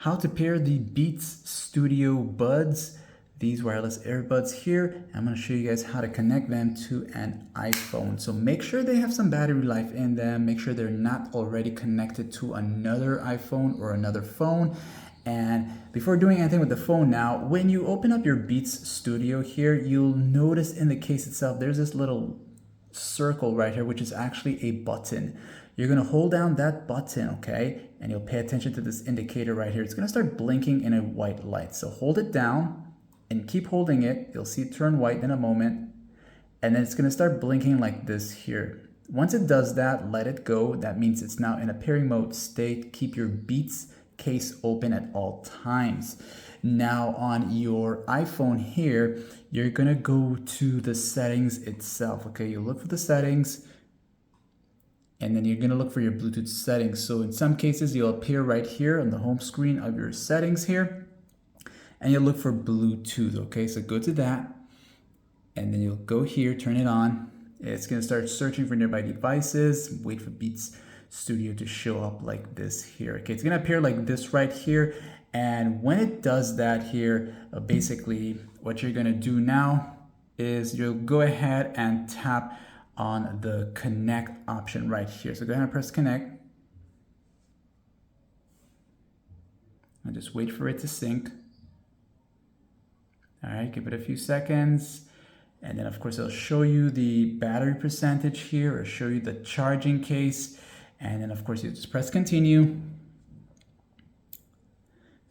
how to pair the Beats Studio Buds, these wireless earbuds here. I'm going to show you guys how to connect them to an iPhone. So make sure they have some battery life in them. Make sure they're not already connected to another iPhone or another phone. And before doing anything with the phone now, when you open up your Beats Studio here, you'll notice in the case itself, there's this little circle right here, which is actually a button. You're gonna hold down that button, okay? And you'll pay attention to this indicator right here. It's gonna start blinking in a white light. So hold it down and keep holding it. You'll see it turn white in a moment. And then it's gonna start blinking like this here. Once it does that, let it go. That means it's now in a pairing mode state. Keep your Beats case open at all times. Now on your iPhone here, you're gonna go to the settings itself, okay? You look for the settings, and then you're gonna look for your Bluetooth settings. So in some cases, you'll appear right here on the home screen of your settings here, and you'll look for Bluetooth, okay? So go to that, and then you'll go here, turn it on. It's gonna start searching for nearby devices, wait for Beats Studio to show up like this here. Okay, it's gonna appear like this right here. And when it does that here, basically what you're gonna do now is you'll go ahead and tap on the connect option right here. So go ahead and press connect. And just wait for it to sync. All right, give it a few seconds. And then of course it'll show you the battery percentage here, or show you the charging case. And then of course you just press continue.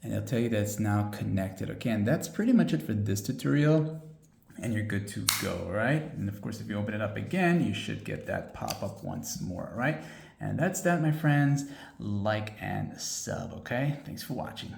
And it'll tell you that it's now connected. Okay, and that's pretty much it for this tutorial. And you're good to go, all right? And of course, if you open it up again, you should get that pop up once more, all right? And that's that, my friends. Like and sub, okay? Thanks for watching.